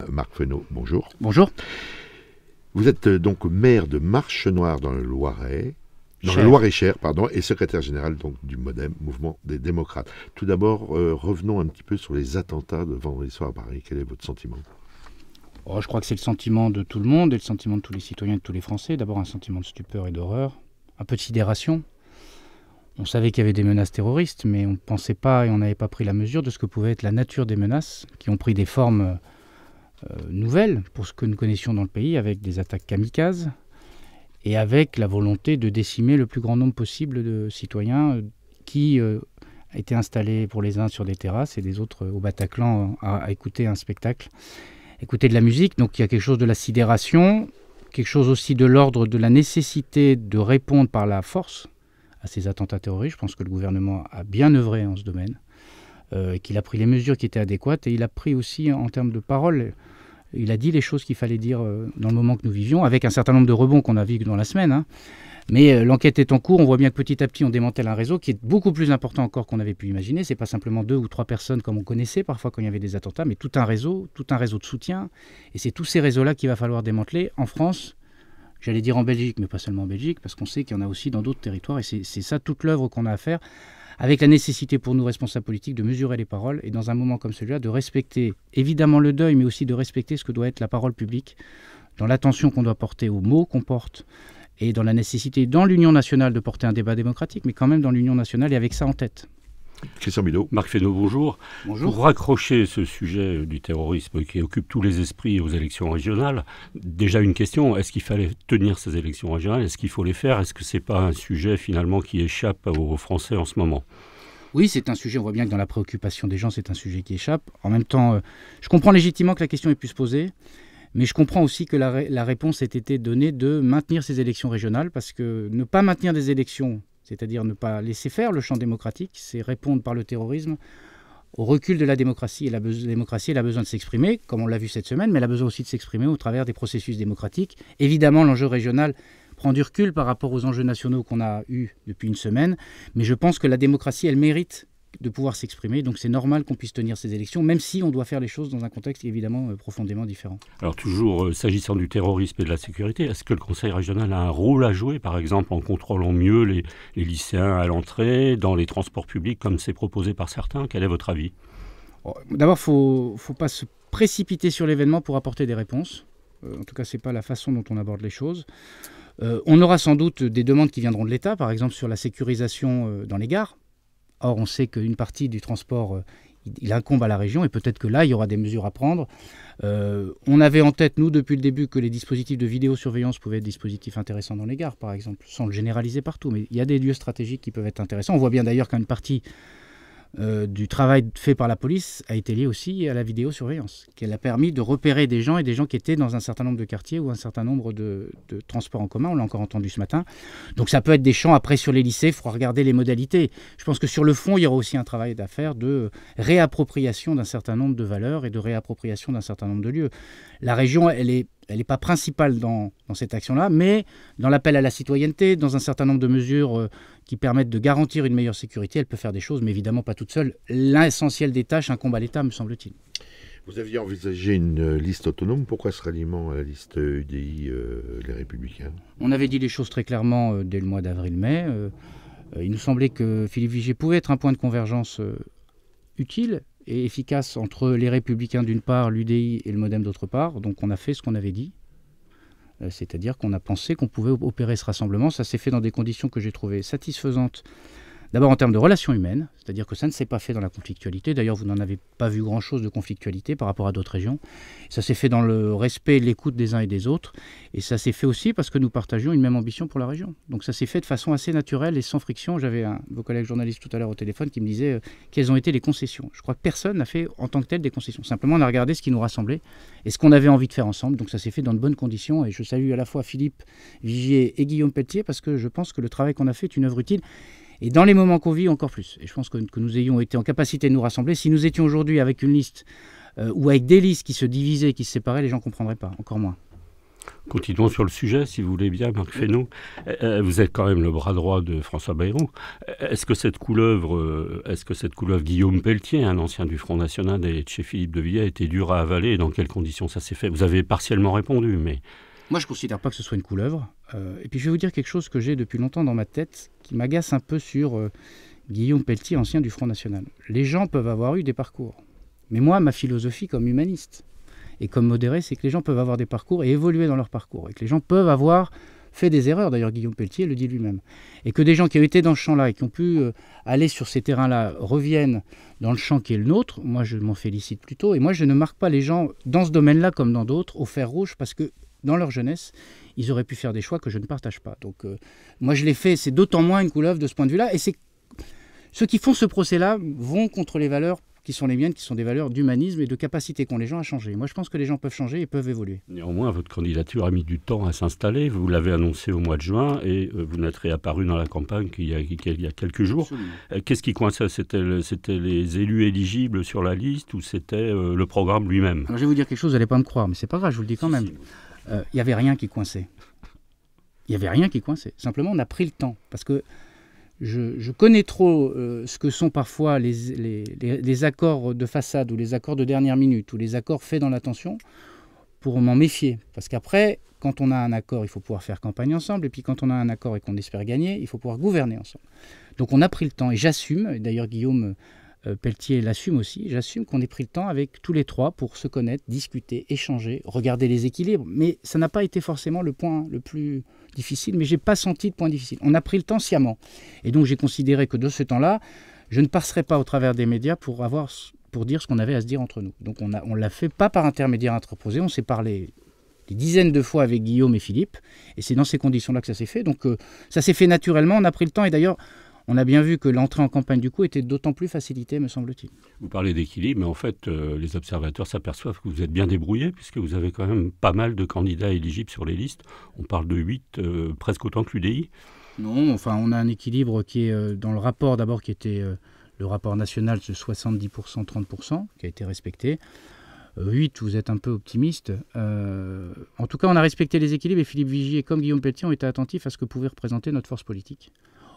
Marc Fesneau, bonjour. Bonjour. Vous êtes donc maire de Marchenoir dans le Loiret, dans le Loir-et-Cher, et secrétaire général donc du MoDem, Mouvement des démocrates. Tout d'abord, revenons un petit peu sur les attentats de vendredi soir à Paris. Quel est votre sentiment ? Je crois que c'est le sentiment de tout le monde et le sentiment de tous les citoyens et de tous les Français. D'abord un sentiment de stupeur et d'horreur, un peu de sidération. On savait qu'il y avait des menaces terroristes, mais on ne pensait pas et on n'avait pas pris la mesure de ce que pouvait être la nature des menaces, qui ont pris des formes nouvelles pour ce que nous connaissions dans le pays, avec des attaques kamikazes et avec la volonté de décimer le plus grand nombre possible de citoyens qui étaient installés pour les uns sur des terrasses et des autres au Bataclan à écouter un spectacle, écouter de la musique. Donc il y a quelque chose de la sidération, quelque chose aussi de l'ordre de la nécessité de répondre par la force à ces attentats terroristes. Je pense que le gouvernement a bien œuvré en ce domaine, qu'il a pris les mesures qui étaient adéquates et il a pris aussi en termes de parole. Il a dit les choses qu'il fallait dire dans le moment que nous vivions, avec un certain nombre de rebonds qu'on a vécu dans la semaine. Mais l'enquête est en cours. On voit bien que petit à petit, on démantèle un réseau qui est beaucoup plus important encore qu'on avait pu imaginer. Ce n'est pas simplement 2 ou 3 personnes comme on connaissait parfois quand il y avait des attentats, mais tout un réseau de soutien. Et c'est tous ces réseaux-là qu'il va falloir démanteler en France. J'allais dire en Belgique, mais pas seulement en Belgique, parce qu'on sait qu'il y en a aussi dans d'autres territoires. Et c'est ça toute l'œuvre qu'on a à faire, avec la nécessité pour nous, responsables politiques, de mesurer les paroles. Et dans un moment comme celui-là, de respecter évidemment le deuil, mais aussi de respecter ce que doit être la parole publique, dans l'attention qu'on doit porter aux mots qu'on porte, et dans la nécessité, dans l'Union nationale, de porter un débat démocratique, mais quand même dans l'Union nationale et avec ça en tête. Christian Bidot. Marc Fesneau, bonjour. Bonjour. Pour raccrocher ce sujet du terrorisme qui occupe tous les esprits aux élections régionales, déjà une question, est-ce qu'il fallait tenir ces élections régionales ? Est-ce qu'il faut les faire ? Est-ce que ce n'est pas un sujet finalement qui échappe aux Français en ce moment ? Oui, c'est un sujet, on voit bien que dans la préoccupation des gens, c'est un sujet qui échappe. En même temps, je comprends légitimement que la question ait pu se poser, mais je comprends aussi que la réponse ait été donnée de maintenir ces élections régionales, parce que ne pas maintenir des élections, c'est-à-dire ne pas laisser faire le champ démocratique, c'est répondre par le terrorisme au recul de la démocratie. Et la démocratie, elle a besoin de s'exprimer, comme on l'a vu cette semaine, mais elle a besoin aussi de s'exprimer au travers des processus démocratiques. Évidemment, l'enjeu régional prend du recul par rapport aux enjeux nationaux qu'on a eus depuis une semaine, mais je pense que la démocratie, elle mérite de pouvoir s'exprimer, donc c'est normal qu'on puisse tenir ces élections, même si on doit faire les choses dans un contexte évidemment profondément différent. Alors toujours, s'agissant du terrorisme et de la sécurité, est-ce que le Conseil régional a un rôle à jouer, par exemple en contrôlant mieux les lycéens à l'entrée, dans les transports publics, comme c'est proposé par certains ? Quel est votre avis ? D'abord, il ne faut pas se précipiter sur l'événement pour apporter des réponses. En tout cas, ce n'est pas la façon dont on aborde les choses. On aura sans doute des demandes qui viendront de l'État, par exemple sur la sécurisation dans les gares. Or, on sait qu'une partie du transport, il incombe à la région et peut-être que là, il y aura des mesures à prendre. On avait en tête, nous, depuis le début, que les dispositifs de vidéosurveillance pouvaient être dispositifs intéressants dans les gares, par exemple, sans le généraliser partout. Mais il y a des lieux stratégiques qui peuvent être intéressants. On voit bien d'ailleurs qu'une partie du travail fait par la police a été liée aussi à la vidéosurveillance, qu'elle a permis de repérer des gens et des gens qui étaient dans un certain nombre de quartiers ou un certain nombre de transports en commun. On l'a encore entendu ce matin. Donc ça peut être des champs. Après, sur les lycées, il faudra regarder les modalités. Je pense que sur le fond, il y aura aussi un travail à faire de réappropriation d'un certain nombre de valeurs et de réappropriation d'un certain nombre de lieux. La région, elle n'est pas principale dans cette action-là, mais dans l'appel à la citoyenneté, dans un certain nombre de mesures qui permettent de garantir une meilleure sécurité, elle peut faire des choses, mais évidemment pas toute seule. L'essentiel des tâches incombe à l'État, me semble-t-il. Vous aviez envisagé une liste autonome. Pourquoi ce ralliement à la liste UDI, les Républicains ? On avait dit les choses très clairement dès le mois d'avril-mai. Il nous semblait que Philippe Vigier pouvait être un point de convergence utile et efficace entre les Républicains d'une part, l'UDI et le MoDem d'autre part. Donc on a fait ce qu'on avait dit. C'est-à-dire qu'on a pensé qu'on pouvait opérer ce rassemblement. Ça s'est fait dans des conditions que j'ai trouvées satisfaisantes. D'abord en termes de relations humaines, c'est-à-dire que ça ne s'est pas fait dans la conflictualité. D'ailleurs, vous n'en avez pas vu grand-chose de conflictualité par rapport à d'autres régions. Ça s'est fait dans le respect et l'écoute des uns et des autres. Et ça s'est fait aussi parce que nous partagions une même ambition pour la région. Donc ça s'est fait de façon assez naturelle et sans friction. J'avais un de vos collègues journalistes tout à l'heure au téléphone qui me disait quelles ont été les concessions. Je crois que personne n'a fait en tant que tel des concessions. Simplement, on a regardé ce qui nous rassemblait et ce qu'on avait envie de faire ensemble. Donc ça s'est fait dans de bonnes conditions. Et je salue à la fois Philippe Vigier et Guillaume Pelletier parce que je pense que le travail qu'on a fait est une œuvre utile. Et dans les moments qu'on vit, encore plus. Et je pense que nous ayons été en capacité de nous rassembler. Si nous étions aujourd'hui avec une liste ou avec des listes qui se divisaient, qui se séparaient, les gens ne comprendraient pas, encore moins. Continuons sur le sujet, si vous voulez bien, Marc Fesneau. Vous êtes quand même le bras droit de François Bayrou. Est-ce que cette couleuvre Guillaume Pelletier, un ancien du Front National et de chez Philippe de Villiers, a été dure à avaler et dans quelles conditions ça s'est fait? Vous avez partiellement répondu, mais... Moi, je ne considère pas que ce soit une couleuvre. Et puis, je vais vous dire quelque chose que j'ai depuis longtemps dans ma tête, qui m'agace un peu sur Guillaume Pelletier, ancien du Front National. Les gens peuvent avoir eu des parcours. Mais moi, ma philosophie comme humaniste et comme modéré, c'est que les gens peuvent avoir des parcours et évoluer dans leur parcours. Et que les gens peuvent avoir fait des erreurs. D'ailleurs, Guillaume Pelletier le dit lui-même. Et que des gens qui ont été dans ce champ-là et qui ont pu aller sur ces terrains-là reviennent dans le champ qui est le nôtre. Moi, je m'en félicite plutôt. Et moi, je ne marque pas les gens dans ce domaine-là comme dans d'autres au fer rouge parce que dans leur jeunesse, ils auraient pu faire des choix que je ne partage pas. Donc, moi, je l'ai fait. C'est d'autant moins une couleuvre de ce point de vue-là. Et c'est ceux qui font ce procès-là vont contre les valeurs qui sont les miennes, qui sont des valeurs d'humanisme et de capacité qu'ont les gens à changer. Moi, je pense que les gens peuvent changer et peuvent évoluer. Néanmoins, votre candidature a mis du temps à s'installer. Vous l'avez annoncé au mois de juin et vous n'êtes réapparu dans la campagne qu'il y a quelques jours. Qu'est-ce qui coinçait? C'était les élus éligibles sur la liste ou c'était le programme lui-même? Alors, je vais vous dire quelque chose, vous n'allez pas me croire, mais c'est pas grave, je vous le dis quand même. Il n'y avait rien qui coinçait. Il n'y avait rien qui coinçait. Simplement, on a pris le temps. Parce que je connais trop ce que sont parfois les accords de façade ou les accords de dernière minute ou les accords faits dans l'attention pour m'en méfier. Parce qu'après, quand on a un accord, il faut pouvoir faire campagne ensemble. Et puis quand on a un accord et qu'on espère gagner, il faut pouvoir gouverner ensemble. Donc on a pris le temps. Et j'assume, et d'ailleurs Guillaume Pelletier l'assume aussi, j'assume qu'on ait pris le temps avec tous les trois pour se connaître, discuter, échanger, regarder les équilibres. Mais ça n'a pas été forcément le point le plus difficile, mais je n'ai pas senti de point difficile. On a pris le temps sciemment. Et donc j'ai considéré que de ce temps-là, je ne passerai pas au travers des médias pour dire ce qu'on avait à se dire entre nous. Donc on l'a fait pas par intermédiaire interposé, on s'est parlé des dizaines de fois avec Guillaume et Philippe, et c'est dans ces conditions-là que ça s'est fait. Donc ça s'est fait naturellement, on a pris le temps, et d'ailleurs, on a bien vu que l'entrée en campagne du coup était d'autant plus facilitée, me semble-t-il. Vous parlez d'équilibre, mais en fait, les observateurs s'aperçoivent que vous êtes bien débrouillé, puisque vous avez quand même pas mal de candidats éligibles sur les listes. On parle de 8, presque autant que l'UDI. Non, enfin, on a un équilibre qui est dans le rapport, d'abord, qui était le rapport national de 70%, 30%, qui a été respecté. 8, vous êtes un peu optimiste. En tout cas, on a respecté les équilibres, et Philippe Vigier, comme Guillaume Pelletier, ont été attentifs à ce que pouvait représenter notre force politique.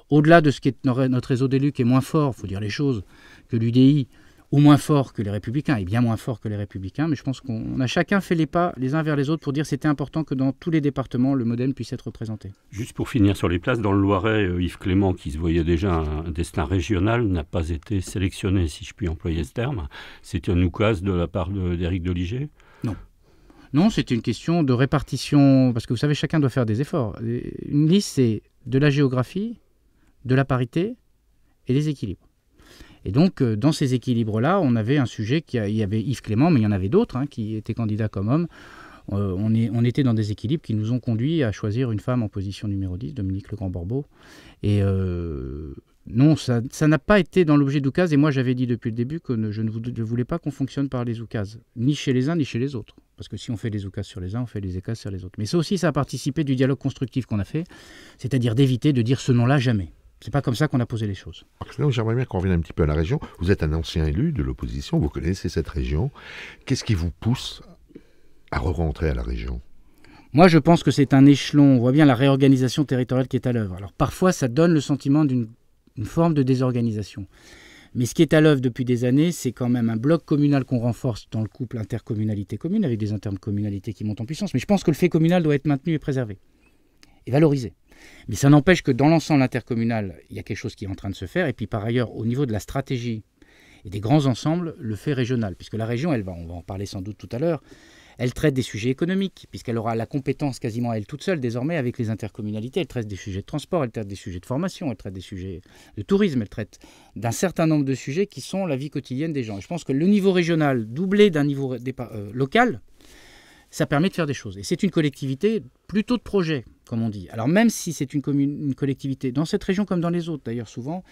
Au-delà de ce qui est notre réseau d'élus qui est moins fort, il faut dire les choses, que l'UDI, ou moins fort que les Républicains, et bien moins fort que les Républicains, mais je pense qu'on a chacun fait les pas les uns vers les autres pour dire que c'était important que dans tous les départements, le MoDem puisse être représenté. Juste pour finir sur les places, dans le Loiret, Yves Clément, qui se voyait déjà un destin régional, n'a pas été sélectionné, si je puis employer ce terme. C'était un oukase de la part d'Éric Deligé? Non. Non, c'était une question de répartition, parce que vous savez, chacun doit faire des efforts. Une liste, c'est de la géographie, de la parité et des équilibres. Et donc, dans ces équilibres-là, on avait un sujet, il y avait Yves Clément, mais il y en avait d'autres qui étaient candidats comme hommes. On était dans des équilibres qui nous ont conduit à choisir une femme en position numéro 10, Dominique Legrand-Borbeau. Et non, ça n'a pas été dans l'objet d'oukase. Et moi, j'avais dit depuis le début que je ne voulais pas qu'on fonctionne par les oukases, ni chez les uns, ni chez les autres. Parce que si on fait des oukases sur les uns, on fait des écases sur les autres. Mais ça aussi, ça a participé du dialogue constructif qu'on a fait, c'est-à-dire d'éviter de dire ce nom-là jamais. C'est pas comme ça qu'on a posé les choses. J'aimerais bien qu'on revienne un petit peu à la région. Vous êtes un ancien élu de l'opposition, vous connaissez cette région. Qu'est-ce qui vous pousse à re-rentrer à la région? Moi, je pense que c'est un échelon. On voit bien la réorganisation territoriale qui est à l'œuvre. Alors parfois, ça donne le sentiment d'une forme de désorganisation. Mais ce qui est à l'œuvre depuis des années, c'est quand même un bloc communal qu'on renforce dans le couple intercommunalité-commune, avec des intercommunalités qui montent en puissance. Mais je pense que le fait communal doit être maintenu et préservé, et valorisé. Mais ça n'empêche que dans l'ensemble intercommunal, il y a quelque chose qui est en train de se faire. Et puis par ailleurs, au niveau de la stratégie et des grands ensembles, le fait régional. Puisque la région, on va en parler sans doute tout à l'heure, elle traite des sujets économiques, puisqu'elle aura la compétence quasiment à elle toute seule désormais avec les intercommunalités. Elle traite des sujets de transport, elle traite des sujets de formation, elle traite des sujets de tourisme, elle traite d'un certain nombre de sujets qui sont la vie quotidienne des gens. Et je pense que le niveau régional, doublé d'un niveau local, ça permet de faire des choses. Et c'est une collectivité plutôt de projet, comme on dit. Alors même si c'est une collectivité, dans cette région comme dans les autres d'ailleurs souvent,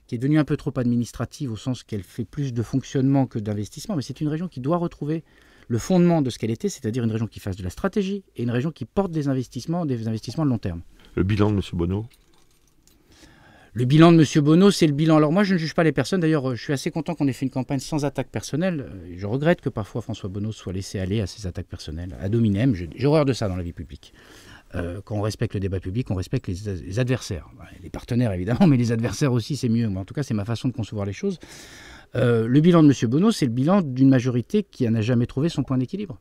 qui est devenue un peu trop administrative au sens qu'elle fait plus de fonctionnement que d'investissement, mais c'est une région qui doit retrouver le fondement de ce qu'elle était, c'est-à-dire une région qui fasse de la stratégie et une région qui porte des investissements de long terme. Le bilan de M. Bonneau? Le bilan de M. Bono, c'est le bilan. Alors moi, je ne juge pas les personnes. D'ailleurs, je suis assez content qu'on ait fait une campagne sans attaque personnelle. Je regrette que parfois François Bonneau soit laissé aller à ses attaques personnelles, ad hominem. J'ai horreur de ça dans la vie publique. Quand on respecte le débat public, on respecte les adversaires. Les partenaires, évidemment, mais les adversaires aussi, c'est mieux. En tout cas, c'est ma façon de concevoir les choses. Le bilan de M. Bono, c'est le bilan d'une majorité qui n'a jamais trouvé son point d'équilibre.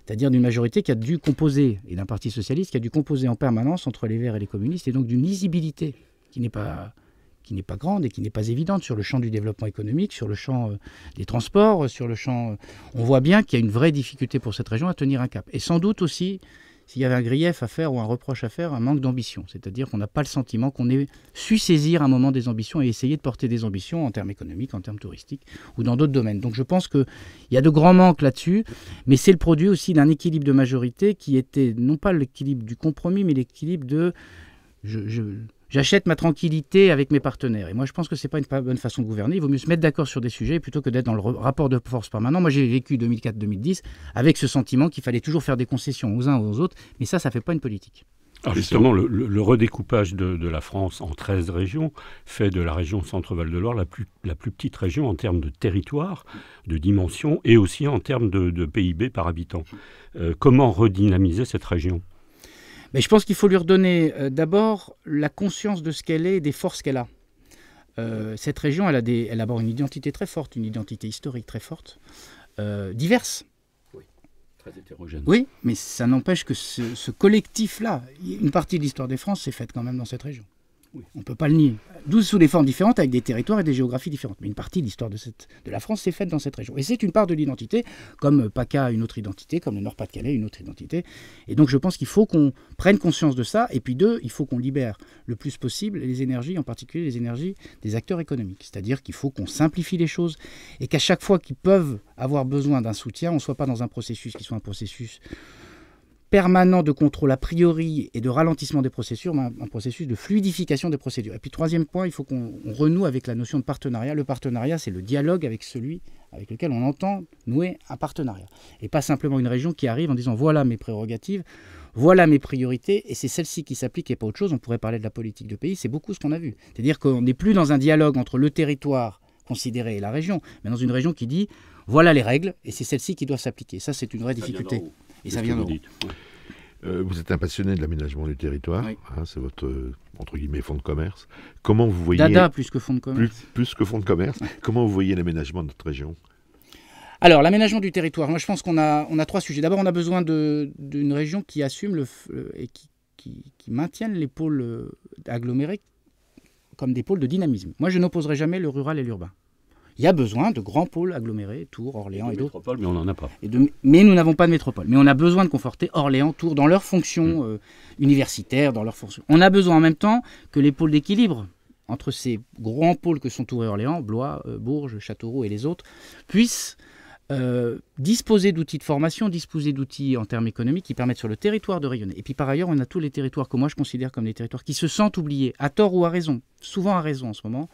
C'est-à-dire d'une majorité qui a dû composer, et d'un parti socialiste qui a dû composer en permanence entre les Verts et les communistes, et donc d'une lisibilité qui n'est pas grande et qui n'est pas évidente sur le champ du développement économique, sur le champ des transports, sur le champ... on voit bien qu'il y a une vraie difficulté pour cette région à tenir un cap. Et sans doute aussi, s'il y avait un grief à faire ou un reproche à faire, un manque d'ambition. C'est-à-dire qu'on n'a pas le sentiment qu'on ait su saisir un moment des ambitions et essayer de porter des ambitions en termes économiques, en termes touristiques ou dans d'autres domaines. Donc je pense qu'il y a de grands manques là-dessus, mais c'est le produit aussi d'un équilibre de majorité qui était non pas l'équilibre du compromis, mais l'équilibre de... J'achète ma tranquillité avec mes partenaires. Et moi, je pense que ce n'est pas une bonne façon de gouverner. Il vaut mieux se mettre d'accord sur des sujets plutôt que d'être dans le rapport de force permanent. Moi, j'ai vécu 2004-2010 avec ce sentiment qu'il fallait toujours faire des concessions aux uns aux autres. Mais ça ne fait pas une politique. Alors justement, le redécoupage de la France en 13 régions fait de la région Centre-Val de Loire la plus petite région en termes de territoire, de dimension et aussi en termes de PIB par habitant. Comment redynamiser cette région ? Mais je pense qu'il faut lui redonner d'abord la conscience de ce qu'elle est et des forces qu'elle a. Cette région, elle a d'abord une identité très forte, une identité historique très forte, diverse. Oui, très hétérogène. Oui, mais ça n'empêche que ce collectif-là, une partie de l'histoire des France, s'est faite quand même dans cette région. Oui. On ne peut pas le nier. D'où sous des formes différentes, avec des territoires et des géographies différentes. Mais une partie de l'histoire de la France s'est faite dans cette région. Et c'est une part de l'identité, comme PACA a une autre identité, comme le Nord-Pas-de-Calais a une autre identité. Et donc je pense qu'il faut qu'on prenne conscience de ça. Et puis il faut qu'on libère le plus possible les énergies, en particulier les énergies des acteurs économiques. C'est-à-dire qu'il faut qu'on simplifie les choses et qu'à chaque fois qu'ils peuvent avoir besoin d'un soutien, on ne soit pas dans un processus qui soit un processus permanent de contrôle a priori et de ralentissement des procédures, mais un processus de fluidification des procédures. Et puis troisième point, il faut qu'on renoue avec la notion de partenariat. Le partenariat, c'est le dialogue avec celui avec lequel on entend nouer un partenariat. Et pas simplement une région qui arrive en disant voilà mes prérogatives, voilà mes priorités, et c'est celle-ci qui s'applique et pas autre chose. On pourrait parler de la politique de pays, c'est beaucoup ce qu'on a vu. C'est-à-dire qu'on n'est plus dans un dialogue entre le territoire considéré et la région, mais dans une région qui dit voilà les règles, et c'est celles-ci qui doivent s'appliquer. Ça, c'est une vraie difficulté. Et ça vient d'en haut. Vous êtes un passionné de l'aménagement du territoire, oui. C'est votre, entre guillemets, fonds de commerce. Comment vous voyez... Dada plus que fonds de commerce. Plus que fonds de commerce. Comment vous voyez l'aménagement de notre région ? Alors, l'aménagement du territoire, moi je pense qu'on a trois sujets. D'abord, on a besoin d'une région qui assume et qui maintienne les pôles agglomérés comme des pôles de dynamisme. Moi, je n'opposerai jamais le rural et l'urbain. Il y a besoin de grands pôles agglomérés, Tours, Orléans et d'autres. Mais on n'en a pas. Mais nous n'avons pas de métropole. Mais on a besoin de conforter Orléans, Tours dans leurs fonctions universitaires, dans leurs fonctions. On a besoin en même temps que les pôles d'équilibre entre ces grands pôles que sont Tours et Orléans, Blois, Bourges, Châteauroux et les autres, puissent disposer d'outils de formation, disposer d'outils en termes économiques qui permettent sur le territoire de rayonner. Et puis par ailleurs, on a tous les territoires que moi je considère comme des territoires qui se sentent oubliés, à tort ou à raison, souvent à raison en ce moment,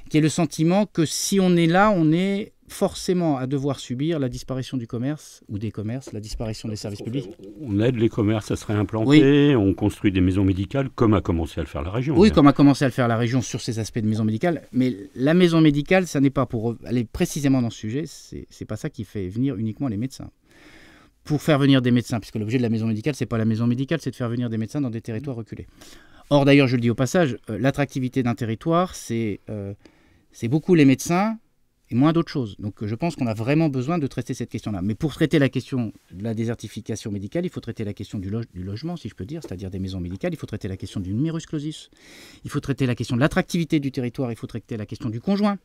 qui est le sentiment que si on est là, on est forcément à devoir subir la disparition du commerce ou des commerces, la disparition des services publics. On aide les commerces à se réimplanter, oui. On construit des maisons médicales comme a commencé à le faire la région. Oui, comme a commencé à le faire la région sur ces aspects de maison médicale. Mais la maison médicale, ça n'est pas pour aller précisément dans ce sujet, c'est pas ça qui fait venir uniquement les médecins. Pour faire venir des médecins, puisque l'objet de la maison médicale, c'est pas la maison médicale, c'est de faire venir des médecins dans des territoires reculés. Or, d'ailleurs, je le dis au passage, l'attractivité d'un territoire, c'est beaucoup les médecins et moins d'autres choses. Donc je pense qu'on a vraiment besoin de traiter cette question-là. Mais pour traiter la question de la désertification médicale, il faut traiter la question du logement, si je peux dire, c'est-à-dire des maisons médicales. Il faut traiter la question du numerus clausus. Il faut traiter la question de l'attractivité du territoire. Il faut traiter la question du conjoint.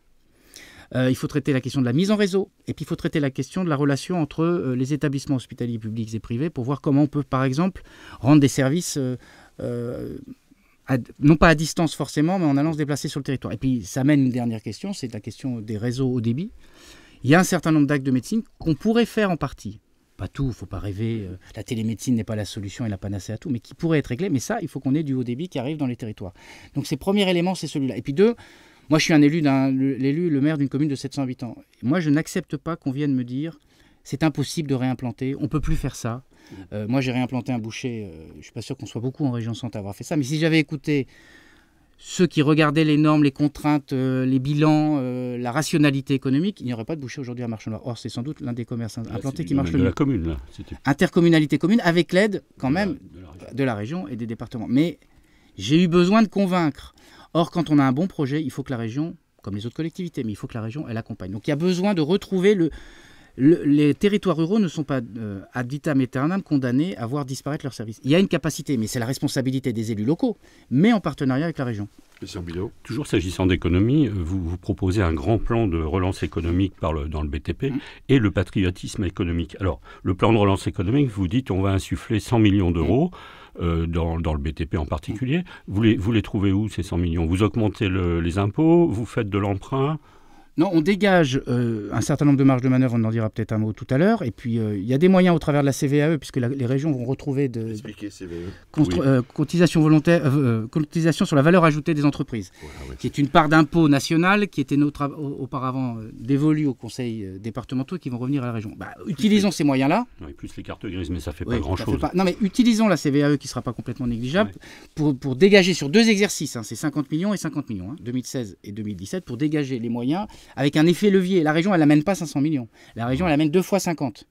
Il faut traiter la question de la mise en réseau. Et puis il faut traiter la question de la relation entre les établissements hospitaliers publics et privés pour voir comment on peut, par exemple, rendre des services... non pas à distance forcément, mais en allant se déplacer sur le territoire. Et puis ça mène une dernière question, c'est la question des réseaux haut débit. Il y a un certain nombre d'actes de médecine qu'on pourrait faire en partie. Pas tout, il ne faut pas rêver. La télémédecine n'est pas la solution et la panacée à tout, mais qui pourrait être réglée. Mais ça, il faut qu'on ait du haut débit qui arrive dans les territoires. Donc ces premiers éléments, c'est celui-là. Et puis deux, moi je suis un élu, le maire d'une commune de 700 habitants. Moi je n'accepte pas qu'on vienne me dire c'est impossible de réimplanter, on ne peut plus faire ça. Moi, j'ai réimplanté un boucher. Je ne suis pas sûr qu'on soit beaucoup en région Centre à avoir fait ça. Mais si j'avais écouté ceux qui regardaient les normes, les contraintes, les bilans, la rationalité économique, il n'y aurait pas de boucher aujourd'hui à Marche-Noire. Or, c'est sans doute l'un des commerces implantés qui marche le mieux. La commune, là. Intercommunalité commune, avec l'aide quand même de la région et des départements. Mais j'ai eu besoin de convaincre. Or, quand on a un bon projet, il faut que la région, comme les autres collectivités, mais il faut que la région, elle accompagne. Donc, il y a besoin de retrouver les territoires ruraux ne sont pas ad vitam aeternam condamnés à voir disparaître leurs services. Il y a une capacité, mais c'est la responsabilité des élus locaux, mais en partenariat avec la région. Toujours s'agissant d'économie, vous proposez un grand plan de relance économique dans le BTP et le patriotisme économique. Alors, le plan de relance économique, vous dites on va insuffler 100 millions d'euros dans le BTP en particulier. Vous les trouvez où ces 100 millions? Vous augmentez les impôts, vous faites de l'emprunt? Non, on dégage un certain nombre de marges de manœuvre, on en dira peut-être un mot tout à l'heure. Et puis, il y a des moyens au travers de la CVAE, puisque les régions vont retrouver cotisation volontaire, cotisation sur la valeur ajoutée des entreprises, qui est une part d'impôt national qui était auparavant dévolue aux conseils départementaux et qui vont revenir à la région. Utilisons ces moyens-là. Oui, plus les cartes grises, mais ça ne fait pas grand-chose. Non, mais utilisons la CVAE qui ne sera pas complètement négligeable pour dégager sur 2 exercices, c'est 50 millions et 50 millions, 2016 et 2017, pour dégager les moyens avec un effet levier. La région, elle n'amène pas 500 millions. La région, elle amène 2 fois 50.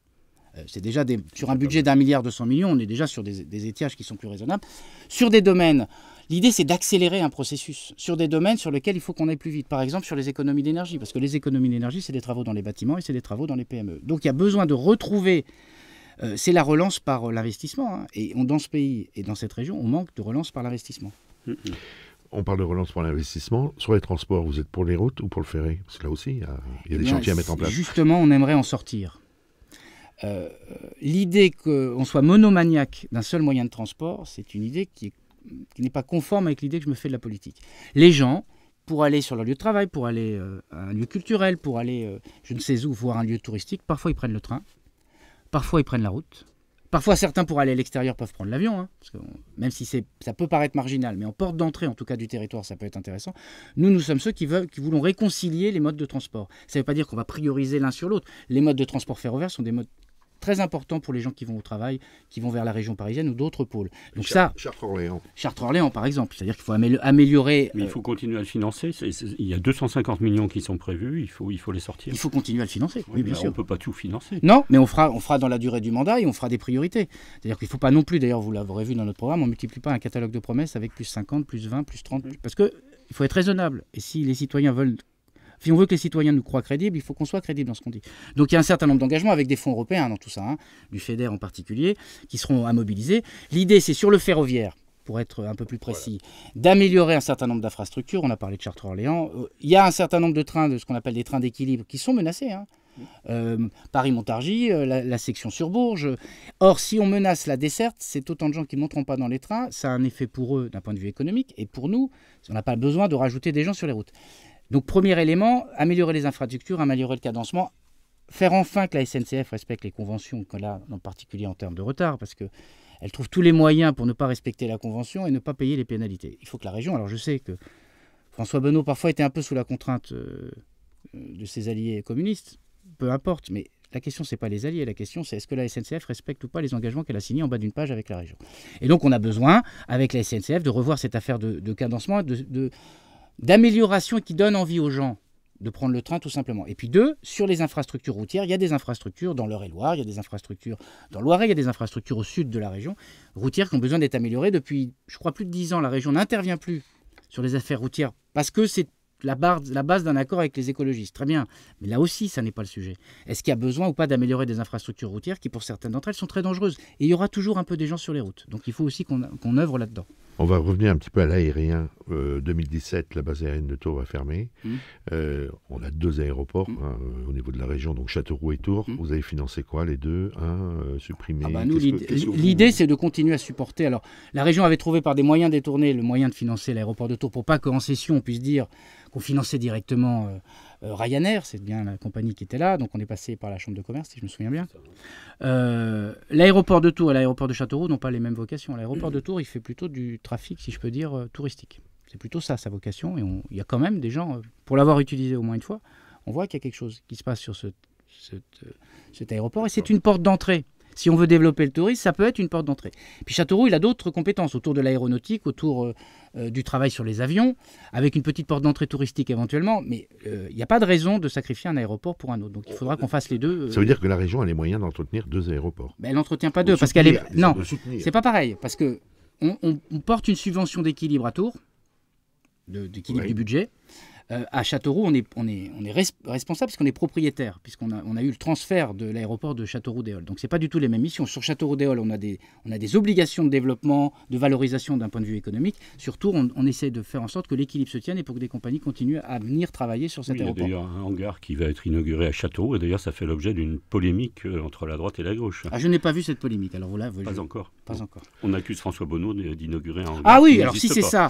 C'est déjà sur un budget d'1,2 milliard, on est déjà sur des étiages qui sont plus raisonnables. Sur des domaines, l'idée, c'est d'accélérer un processus. Sur des domaines sur lesquels il faut qu'on aille plus vite. Par exemple, sur les économies d'énergie. Parce que les économies d'énergie, c'est des travaux dans les bâtiments et c'est des travaux dans les PME. Donc, il y a besoin de retrouver... c'est la relance par l'investissement. Et dans ce pays et dans cette région, on manque de relance par l'investissement. On parle de relance pour l'investissement. Sur les transports, vous êtes pour les routes ou pour le ferry? Parce que là aussi, il y a des chantiers à mettre en place. Justement, on aimerait en sortir. L'idée qu'on soit monomaniaque d'un seul moyen de transport, c'est une idée qui n'est pas conforme avec l'idée que je me fais de la politique. Les gens, pour aller sur leur lieu de travail, pour aller à un lieu culturel, pour aller je ne sais où, voir un lieu touristique, parfois ils prennent le train, parfois ils prennent la route. Parfois, certains, pour aller à l'extérieur, peuvent prendre l'avion, parce que même si ça peut paraître marginal, mais en porte d'entrée, en tout cas du territoire, ça peut être intéressant. Nous sommes ceux qui voulons réconcilier les modes de transport. Ça ne veut pas dire qu'on va prioriser l'un sur l'autre. Les modes de transport ferroviaire sont des modes très importants pour les gens qui vont au travail, qui vont vers la région parisienne ou d'autres pôles. Donc Chartres-Orléans, par exemple. C'est-à-dire qu'il faut améliorer... Mais il faut continuer à le financer. Il y a 250 millions qui sont prévus. Il faut les sortir. Il faut continuer à le financer, oui, bien sûr. On ne peut pas tout financer. Non, mais on fera dans la durée du mandat et on fera des priorités. C'est-à-dire qu'il ne faut pas non plus, d'ailleurs, vous l'aurez vu dans notre programme, on ne multiplie pas un catalogue de promesses avec plus 50, plus 20, plus 30. Parce qu'il faut être raisonnable. Et si les citoyens veulent... Si on veut que les citoyens nous croient crédibles, il faut qu'on soit crédible dans ce qu'on dit. Donc il y a un certain nombre d'engagements avec des fonds européens dans tout ça, du FEDER en particulier, qui seront à mobiliser. L'idée, c'est sur le ferroviaire, pour être un peu plus précis, d'améliorer un certain nombre d'infrastructures. On a parlé de Chartres-Orléans. Il y a un certain nombre de trains, de ce qu'on appelle des trains d'équilibre, qui sont menacés. Paris-Montargis, la section sur Bourges. Or, si on menace la desserte, c'est autant de gens qui ne monteront pas dans les trains. Ça a un effet pour eux d'un point de vue économique. Et pour nous, on n'a pas besoin de rajouter des gens sur les routes. Donc, premier élément, améliorer les infrastructures, améliorer le cadencement, faire enfin que la SNCF respecte les conventions, là, en particulier en termes de retard, parce qu'elle trouve tous les moyens pour ne pas respecter la convention et ne pas payer les pénalités. Il faut que la région... Alors, je sais que François Benoît, parfois, était un peu sous la contrainte de ses alliés communistes, peu importe, mais la question, ce n'est pas les alliés, la question, c'est est-ce que la SNCF respecte ou pas les engagements qu'elle a signés en bas d'une page avec la région. Et donc, on a besoin, avec la SNCF, de revoir cette affaire de cadencement, d'amélioration qui donne envie aux gens de prendre le train tout simplement. Et puis 2, sur les infrastructures routières, il y a des infrastructures dans l'Eure-et-Loire, il y a des infrastructures dans le Loiret, il y a des infrastructures au sud de la région, routières qui ont besoin d'être améliorées. Depuis, je crois, plus de 10 ans, la région n'intervient plus sur les affaires routières parce que c'est la base d'un accord avec les écologistes. Très bien, mais là aussi, ça n'est pas le sujet. Est-ce qu'il y a besoin ou pas d'améliorer des infrastructures routières qui, pour certaines d'entre elles, sont très dangereuses? Et il y aura toujours un peu des gens sur les routes. Donc il faut aussi qu'on œuvre là-dedans. On va revenir un petit peu à l'aérien. 2017, la base aérienne de Tours va fermer. On a 2 aéroports au niveau de la région, donc Châteauroux et Tours. Vous avez financé quoi, les deux? Supprimer l'idée, c'est de continuer à supporter. Alors, la région avait trouvé par des moyens détournés le moyen de financer l'aéroport de Tours pour pas qu'en session, on puisse dire qu'on finançait directement Ryanair. C'est bien la compagnie qui était là. Donc, on est passé par la Chambre de commerce, si je me souviens bien. L'aéroport de Tours et l'aéroport de Châteauroux n'ont pas les mêmes vocations. L'aéroport de Tours, il fait plutôt du trafic, si je peux dire, touristique. C'est plutôt ça, sa vocation. Et il y a quand même des gens, pour l'avoir utilisé au moins une fois, on voit qu'il y a quelque chose qui se passe sur cet aéroport. Et c'est une porte d'entrée. Si on veut développer le tourisme, ça peut être une porte d'entrée. Puis Châteauroux, il a d'autres compétences autour de l'aéronautique, autour du travail sur les avions, avec une petite porte d'entrée touristique éventuellement, mais il n'y a pas de raison de sacrifier un aéroport pour un autre. Donc il faudra qu'on fasse les deux. Ça veut dire que la région a les moyens d'entretenir 2 aéroports. Ben, elle n'entretient pas deux, parce qu'elle est... Non, c'est pas pareil, parce que on porte une subvention d'équilibre à Tours, d'équilibre du budget. À Châteauroux, on est responsable puisqu'on est propriétaire, puisqu'on a eu le transfert de l'aéroport de Châteauroux-Déol. Donc, ce n'est pas du tout les mêmes missions. Sur Châteauroux-Déol, on a des obligations de développement, de valorisation d'un point de vue économique. Surtout, on essaie de faire en sorte que l'équilibre se tienne et pour que des compagnies continuent à venir travailler sur cet aéroport. Il y a d'ailleurs un hangar qui va être inauguré à Châteauroux, et d'ailleurs, ça fait l'objet d'une polémique entre la droite et la gauche. Ah, je n'ai pas vu cette polémique. Alors, Pas encore. Pas encore. On accuse François Bonneau d'inaugurer un hangar. Ah oui, alors si c'est ça...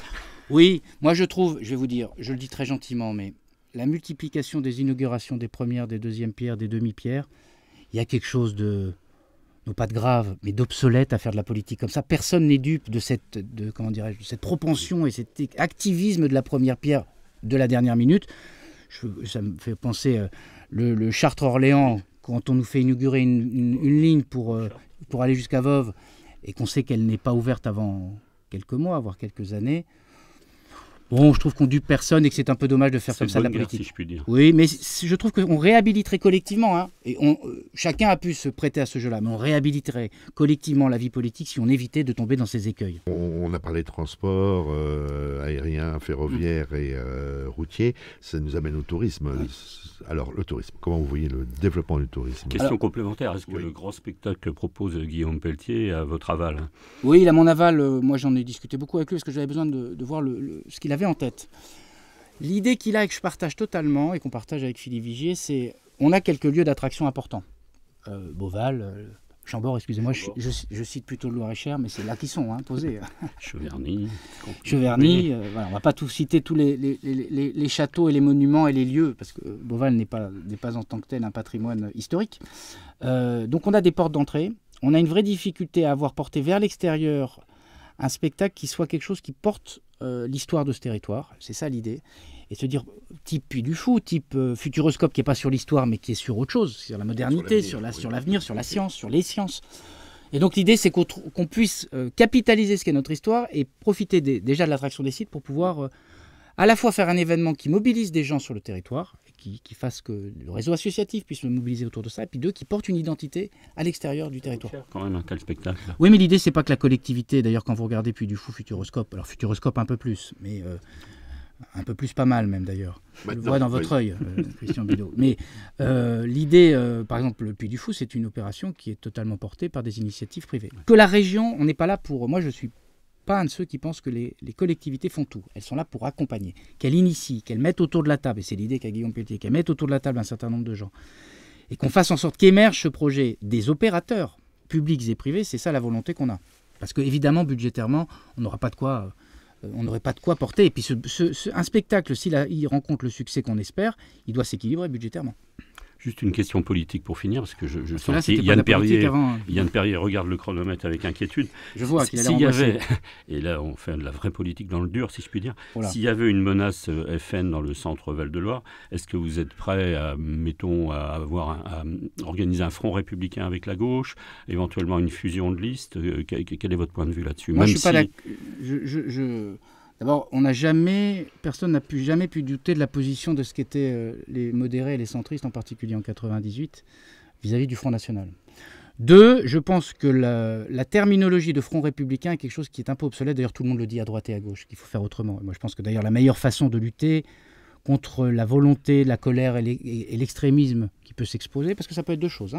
Oui, moi je trouve, je vais vous dire, je le dis très gentiment, mais la multiplication des inaugurations des premières, des deuxièmes pierres, des demi-pierres, il y a quelque chose de, non pas de grave, mais d'obsolète à faire de la politique comme ça. Personne n'est dupe de cette propension et cet activisme de la première pierre de la dernière minute. Ça me fait penser le Chartres-Orléans, quand on nous fait inaugurer une ligne pour aller jusqu'à Voves et qu'on sait qu'elle n'est pas ouverte avant quelques mois, voire quelques années. Bon, je trouve qu'on dupe personne et que c'est un peu dommage de faire comme ça de la politique. Si je puis dire. Oui, mais je trouve qu'on réhabiliterait collectivement, hein, et chacun a pu se prêter à ce jeu-là, mais on réhabiliterait collectivement la vie politique si on évitait de tomber dans ces écueils. On a parlé de transport aérien, ferroviaire et routier. Ça nous amène au tourisme. Oui. Alors, le tourisme, comment vous voyez le développement du tourisme? Question complémentaire. Est-ce que le grand spectacle que propose Guillaume Pelletier a votre aval? Oui, il a mon aval. Moi, j'en ai discuté beaucoup avec lui parce que j'avais besoin de voir ce qu'il avait en tête. L'idée qu'il a et que je partage totalement et qu'on partage avec Philippe Vigier, c'est on a quelques lieux d'attraction importants. Beauval, Chambord, excusez-moi, je cite plutôt le Loir-et-Cher, mais c'est là qu'ils sont, posés. Cheverny. Voilà, on ne va pas tout citer tous les châteaux et les monuments et les lieux, parce que Beauval n'est pas en tant que tel un patrimoine historique. Donc on a des portes d'entrée. On a une vraie difficulté à avoir porté vers l'extérieur un spectacle qui soit quelque chose qui porte l'histoire de ce territoire. C'est ça l'idée. Et se dire, type Puy du Fou, type Futuroscope qui n'est pas sur l'histoire mais qui est sur autre chose, sur la modernité, sur l'avenir, sur la science, sur les sciences. Et donc l'idée c'est qu'on puisse capitaliser ce qu'est notre histoire et profiter déjà de l'attraction des sites pour pouvoir à la fois faire un événement qui mobilise des gens sur le territoire, qui fasse que le réseau associatif puisse se mobiliser autour de ça, et puis deux, qui porte une identité à l'extérieur du territoire. Quand même un tel spectacle. Oui, mais l'idée c'est pas que la collectivité, d'ailleurs quand vous regardez Puy du Fou, Futuroscope, alors Futuroscope un peu plus, mais... un peu plus pas mal même d'ailleurs. Je le vois dans votre œil, Christian Bidot. Mais l'idée, par exemple, le Puy du Fou, c'est une opération qui est totalement portée par des initiatives privées. Que la région, on n'est pas là pour... Moi, je ne suis pas un de ceux qui pensent que les collectivités font tout. Elles sont là pour accompagner, qu'elles initient, qu'elles mettent autour de la table, et c'est l'idée qu'a Guillaume Pelletier, qu'elles mettent autour de la table un certain nombre de gens, et qu'on fasse en sorte qu'émerge ce projet des opérateurs publics et privés. C'est ça la volonté qu'on a. Parce qu'évidemment, budgétairement, on n'aura pas de quoi... on n'aurait pas de quoi porter. Et puis un spectacle, s'il il rencontre le succès qu'on espère, il doit s'équilibrer budgétairement. Juste une question politique pour finir, parce que je sens que Yann Perrier regarde le chronomètre avec inquiétude. Je vois qu'il s'il y avait, et là on fait de la vraie politique dans le dur, si je puis dire, voilà. S'il y avait une menace FN dans le centre Val-de-Loire, est-ce que vous êtes prêt à, mettons, à organiser un front républicain avec la gauche, éventuellement une fusion de listes? Quel est votre point de vue là-dessus? Moi, je suis pas d'accord. D'abord, personne n'a jamais pu douter de la position de ce qu'étaient les modérés et les centristes, en particulier en 1998, vis-à-vis du Front National. Deux, je pense que la terminologie de Front républicain est quelque chose qui est un peu obsolète. D'ailleurs, tout le monde le dit à droite et à gauche, qu'il faut faire autrement. Moi, je pense que d'ailleurs, la meilleure façon de lutter contre la volonté, la colère et l'extrémisme qui peut s'exposer, parce que ça peut être deux choses,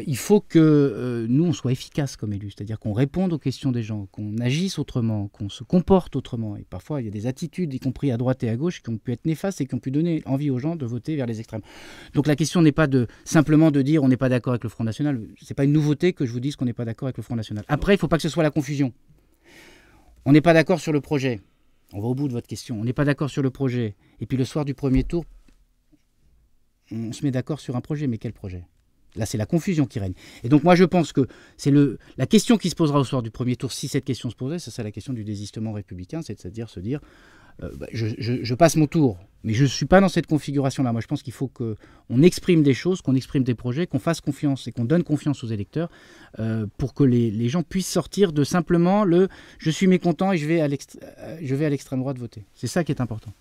il faut que nous, on soit efficaces comme élus, c'est-à-dire qu'on réponde aux questions des gens, qu'on agisse autrement, qu'on se comporte autrement. Et parfois, il y a des attitudes, y compris à droite et à gauche, qui ont pu être néfastes et qui ont pu donner envie aux gens de voter vers les extrêmes. Donc la question n'est pas simplement de dire on n'est pas d'accord avec le Front National. Ce n'est pas une nouveauté que je vous dise qu'on n'est pas d'accord avec le Front National. Après, il ne faut pas que ce soit la confusion. On n'est pas d'accord sur le projet. On va au bout de votre question. On n'est pas d'accord sur le projet. Et puis le soir du premier tour, on se met d'accord sur un projet. Mais quel projet ? Là, c'est la confusion qui règne. Et donc, moi, je pense que c'est la question qui se posera au soir du premier tour, si cette question se posait, ça serait la question du désistement républicain, c'est-à-dire se dire, je passe mon tour. Mais je ne suis pas dans cette configuration-là. Moi, je pense qu'il faut qu'on exprime des choses, qu'on exprime des projets, qu'on fasse confiance et qu'on donne confiance aux électeurs pour que les gens puissent sortir de simplement je suis mécontent et je vais à l'extrême droite voter. C'est ça qui est important.